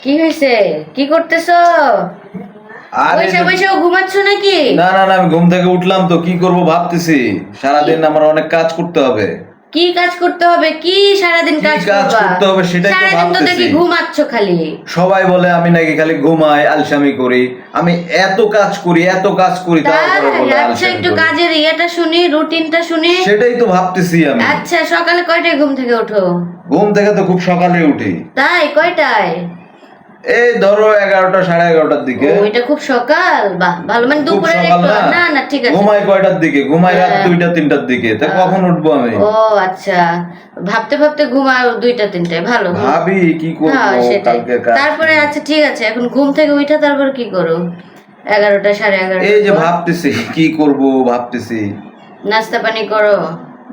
কি হয়েছে? কি করতেছো? বসে বসে ঘুমাচ্ছ নাকি? না না না, আমি ঘুম থেকে উঠলাম তো কি করব ভাবতেছি। সারাদিন আমার অনেক কাজ করতে হবে। কি কাজ করতে হবে? কি সারাদিন কাজ করতে হবে সেটাই তো সারাদিন তো দেখি ভাবতেছি। ঘুমাচ্ছ খালি। সবাই বলে আমি নাকি খালি ঘুমাই, আলসামি করি। আমি এত কাজ করি তারপরে বলে আচ্ছা, আলসামি একটু করি। কাজের ইয়েটা শুনি, রুটিনটা শুনি। সেটাই তো ভাবতেছি আমি। আচ্ছা, সকালে কয়টায় ঘুম থেকে ওঠো? ঘুম থেকে তো খুব সকালে উঠি। তাই? কয়টায়? এই ধরো 11টা 11:30টার দিকে। ও, এটা খুব সকাল। বাহ, ভালো। মানে খুব দুপুরের সকাল একটু না। না না, ঠিক আছে। ঘুমাই কয়টার দিকে? ঘুমাই রাত হ্যাঁ। 2টা 3টার দিকে। তা কখন উঠবো আমি? ও আচ্ছা, ভাবতে ভাবতে ঘুমাও 2টা 3টায়। ভালো। ভাবি কি করবো হ্যাঁ, সেটাই। কালকে কাজ। তারপরে আচ্ছা ঠিক আছে, এখন ঘুম থেকে উঠে তারপর কি করো? 11টা 11:30 এই যে ভাবতেছি কি করব ভাবতেছি। নাস্তা পানি করো?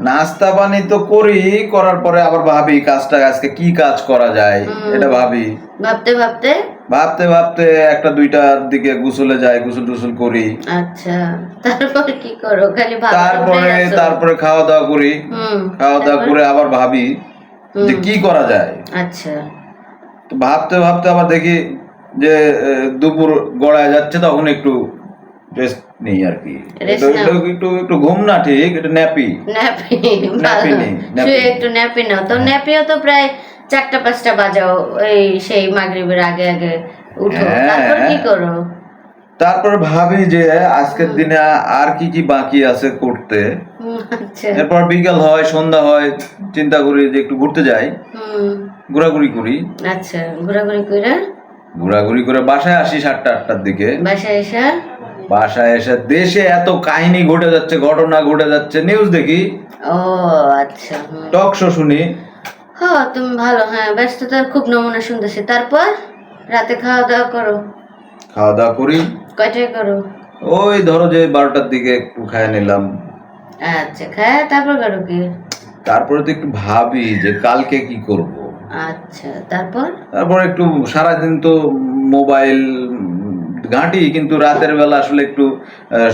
নাস্তা পানি তো করি, করার পরে আবার ভাবি কাজটা আজকে কি কাজ করা যায় এটা ভাবি। ভাবতে ভাবতে ভাবতে ভাবতে 1টা 2টার দিকে গোসলে যাই, গোসল টোসল করি। আচ্ছা, তারপর কি করো? খালি তারপরে খাওয়া দাওয়া করি। খাওয়া দাওয়া করে আবার ভাবি যে কি করা যায়। আচ্ছা। তো ভাবতে ভাবতে আবার দেখি যে দুপুর গড়ায় যাচ্ছে, তখন একটু রেস্ট নেই আর কি। একটু একটু ঘুম না, ঠিক এটা ন্যাপি শুয়ে একটু ন্যাপি নাও তো। ন্যাপিও তো প্রায় 4টা 5টা বাজাও, এই সেই মাগরিবের আগে আগে উঠো। তারপর কি করো? তারপর ভাবি যে আজকের দিনে আর কি কি বাকি আছে করতে। আচ্ছা। এরপর বিকেল হয়, সন্ধ্যা হয়, চিন্তা করি যে একটু ঘুরতে যাই, ঘোরাঘুরি করি। আচ্ছা, ঘোরাঘুরি করে বাসায় আসি 7টা 8টার দিকে। বাসায় এসে দেশে এত কাহিনী ঘটে যাচ্ছে, ঘটনা ঘটে যাচ্ছে, নিউজ দেখি। ও আচ্ছা। টক শো শুনি। হ্যাঁ, তুমি ভালো। হ্যাঁ, ব্যস্ততার খুব নমুনা শুনতেছি। তারপর রাতে খাওয়া দাওয়া করো? খাওয়া দাওয়া করি। কয়টায় করো? ওই ধরো যে 12টার দিকে একটু খায় নিলাম। আচ্ছা, খায় তারপর করো কি? তারপরে তো একটু ভাবি যে কালকে কি করব। আচ্ছা, তারপর একটু সারাদিন তো মোবাইল ঘাঁটি, কিন্তু রাতের বেলা আসলে একটু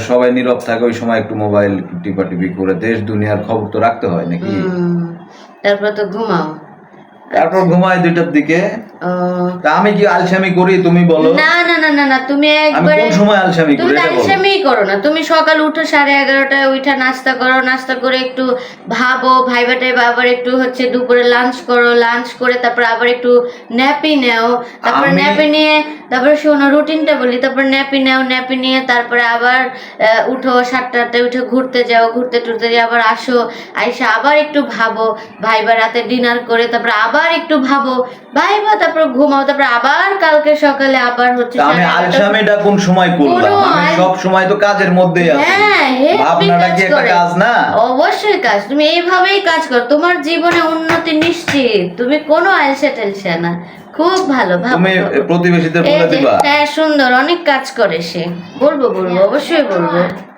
সবাই নীরব থাকে, ওই সময় একটু মোবাইল টিপাটিপি করে দেশ দুনিয়ার খবর তো রাখতে হয় নাকি। তারপর তো ঘুমাও? তারপর ঘুমাই 2টার দিকে। তা আমি কি আলসামি করি তুমি বলো? না না না না না, তুমি একবারে কোন সময় আলসামি করি? তুমি আলসামি করো না। তুমি সকাল উঠো 11:30টায়, উঠে নাস্তা করো, নাস্তা করে একটু ভাবো, ভাইবাটাই আবার একটু হচ্ছে দুপুরে লাঞ্চ করো, লাঞ্চ করে তারপর আবার একটু ন্যাপি নাও, তারপর ন্যাপি নিয়ে তারপরে শোনো রুটিনটা বলি। তারপর ন্যাপি নাও, ন্যাপি নিয়ে তারপরে আবার উঠো 7টায়, উঠে ঘুরতে যাও, ঘুরতে টুরতে যাও, আবার আসো, আইসা আবার একটু ভাবো, ভাইবা রাতে ডিনার করে তারপর আবার একটু ভাবো, ভাইবা, তারপর ঘুমাও, তারপর আবার কালকে সকালে আবার হচ্ছে। আমি আলসামিটা কোন সময় করলাম? আমি সব সময় তো কাজের মধ্যেই আছি। হ্যাঁ, ভাবনাটা কি একটা কাজ না? অবশ্যই কাজ। তুমি এইভাবেই কাজ করো, তোমার জীবনে উন্নতি নিশ্চিত। তুমি কোনো আলসা টেলসা না। খুব ভালো। তুমি প্রতিবেশীদের বলে দিবা? হ্যাঁ, সুন্দর, অনেক কাজ করে সে। বলবো, অবশ্যই বলবো।